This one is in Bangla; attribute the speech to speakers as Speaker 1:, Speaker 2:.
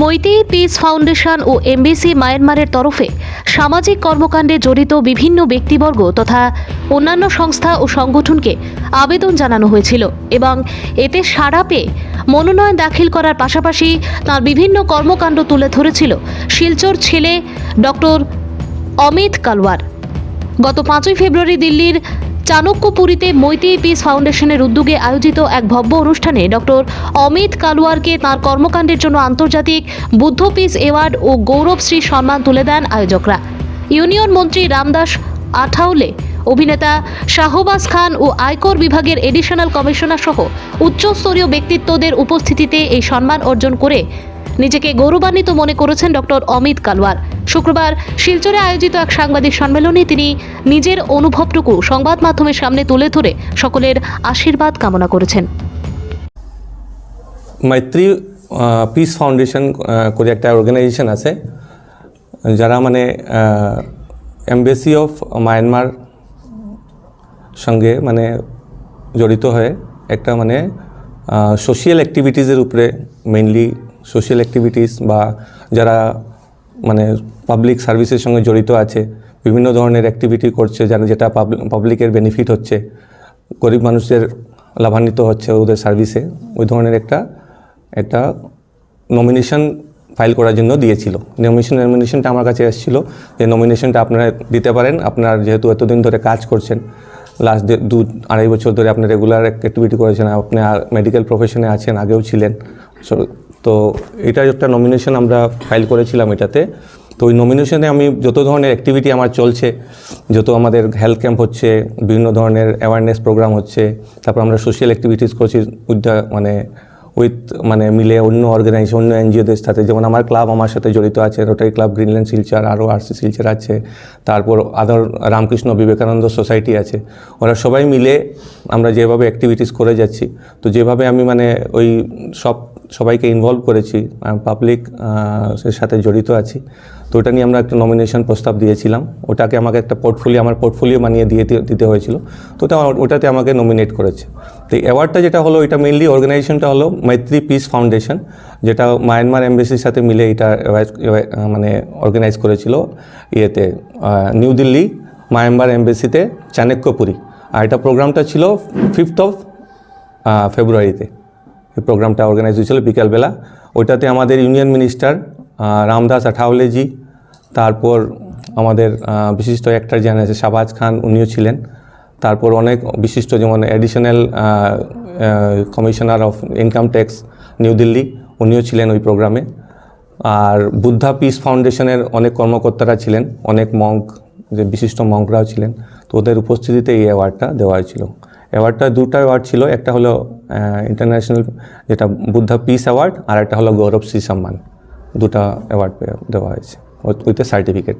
Speaker 1: মৈতেই পিস ফাউন্ডেশন ও এমবিসি মায়ানমারের তরফে সামাজিক কর্মকাণ্ডে জড়িত বিভিন্ন ব্যক্তিবর্গ তথা অন্যান্য সংস্থা ও সংগঠনকে আবেদন জানানো হয়েছিল এবং এতে সাড়া পেয়ে মনোনয়ন দাখিল করার পাশাপাশি তার বিভিন্ন কর্মকাণ্ড তুলে ধরেছিল শিলচর ছেলে ডক্টর অমিত কালওয়ার। গত 5ই ফেব্রুয়ারি দিল্লির চাণক্যপুরীতে মৈতেই পিস ফাউন্ডেশনের উদ্যোগে আয়োজিত এক ভব্য অনুষ্ঠানে ডক্টর অমিত কালওয়ারকে তাঁর কর্মকাণ্ডের জন্য আন্তর্জাতিক বুদ্ধ পিস অ্যাওয়ার্ড ও গৌরবশ্রী সম্মান তুলে দেন আয়োজকরা। ইউনিয়ন মন্ত্রী রামদাস আঠাউলে, অভিনেতা শাহবাজ খান ও আয়কর বিভাগের এডিশনাল কমিশনার সহ উচ্চস্তরীয় ব্যক্তিত্বদের উপস্থিতিতে এই সম্মান অর্জন করে নিজেকে গৌরবান্বিত মনে করেছেন ডক্টর অমিত কালওয়ার। শুক্রবার শিলচরে আয়োজিত এক সাংবাদিক সম্মেলনে তিনি নিজের অনুভবটুকু সংবাদ মাধ্যমের সামনে তুলে ধরে সকলের আশীর্বাদ কামনা করেছেন।
Speaker 2: মৈত্রী পিস ফাউন্ডেশন করে একটা অর্গানাইজেশন আছে যারা মানে এমবেসি অফ মায়ানমার সঙ্গে মানে জড়িত হয়ে একটা মানে সোশিয়াল অ্যাক্টিভিটিসের উপরে মেইনলি সোশিয়াল অ্যাক্টিভিটিস বা যারা মানে পাবলিক সার্ভিসের সঙ্গে জড়িত আছে বিভিন্ন ধরনের অ্যাক্টিভিটি করছে যেটা পাবলিকের বেনিফিট হচ্ছে, গরিব মানুষদের লাভান্বিত হচ্ছে ওদের সার্ভিসে, ওই ধরনের একটা নমিনেশন ফাইল করার জন্য দিয়েছিল। নমিনেশনটা আমার কাছে এসেছিলো যে নমিনেশনটা আপনারা দিতে পারেন, আপনার যেহেতু এতদিন ধরে কাজ করছেন, লাস্ট 2-2.5 বছর ধরে আপনি রেগুলার অ্যাক্টিভিটি করেছেন, আপনি মেডিকেল প্রফেশনে আছেন, আগেও ছিলেন, তো এটা একটা নমিনেশন আমরা ফাইল করেছিলাম এটাতে। তো ওই নমিনেশনে আমি যত ধরনের অ্যাক্টিভিটি আমার চলছে, যত আমাদের হেলথ ক্যাম্প হচ্ছে, বিভিন্ন ধরনের অ্যাওয়ারনেস প্রোগ্রাম হচ্ছে, তারপর আমরা সোশ্যাল অ্যাক্টিভিটিস করছি উইথ মিলে অন্য অর্গানাইজেশন, অন্য এনজিওদের সাথে, যেমন আমার ক্লাব আমার সাথে জড়িত আছে, রোটারি ক্লাব গ্রিনল্যান্ড শিলচর, আরও আরসি শিলচর আছে, তারপর আদার রামকৃষ্ণ বিবেকানন্দ সোসাইটি আছে, ওরা সবাই মিলে আমরা যেভাবে অ্যাক্টিভিটিস করে যাচ্ছি, তো যেভাবে আমি ওই সবাইকে ইনভলভ করেছি, পাবলিক এর সাথে জড়িত আছি, তো ওটা নিয়ে আমরা একটা নমিনেশন প্রস্তাব দিয়েছিলাম। ওটাকে আমাকে একটা পোর্টফোলিও বানিয়ে দিতে হয়েছিল, তো ওটাতে আমাকে নমিনেট করেছে। তো এই অ্যাওয়ার্ডটা যেটা হলো, এটা মেইনলি অর্গানাইজেশনটা হলো মৈত্রী পিস ফাউন্ডেশন, যেটা মায়ানমার এমবেসির সাথে মিলে এটা অর্গানাইজ করেছিল নিউ দিল্লি মায়ানমার এমবেসিতে চাণক্যপুরী। আর এটা প্রোগ্রামটা ছিল 5th ফেব্রুয়ারিতে। এই প্রোগ্রামটা অর্গানাইজ হয়েছিল বিকালবেলা। ওইটাতে আমাদের ইউনিয়ন মিনিস্টার রামদাস আঠাউলেজি, তারপর আমাদের বিশিষ্ট অ্যাক্টর যারা আছে শাহবাজ খান, উনিও ছিলেন, তারপর অনেক বিশিষ্ট যেমন additional commissioner of income tax new Delhi, উনিও ছিলেন ওই প্রোগ্রামে। আর বুদ্ধা পিস ফাউন্ডেশনের অনেক কর্মকর্তারা ছিলেন, অনেক যে বিশিষ্ট মঙ্করাও ছিলেন, তো ওদের উপস্থিতিতে এই অ্যাওয়ার্ডটা দেওয়া হয়েছিল। অ্যাওয়ার্ডটা দুটো অ্যাওয়ার্ড ছিল, একটা হলো ইন্টারন্যাশনাল যেটা বুদ্ধা পিস অ্যাওয়ার্ড, আর একটা হলো গৌরবশ্রী সম্মান। দুটো অ্যাওয়ার্ড দেওয়া হয়েছে উইথ এ সার্টিফিকেট।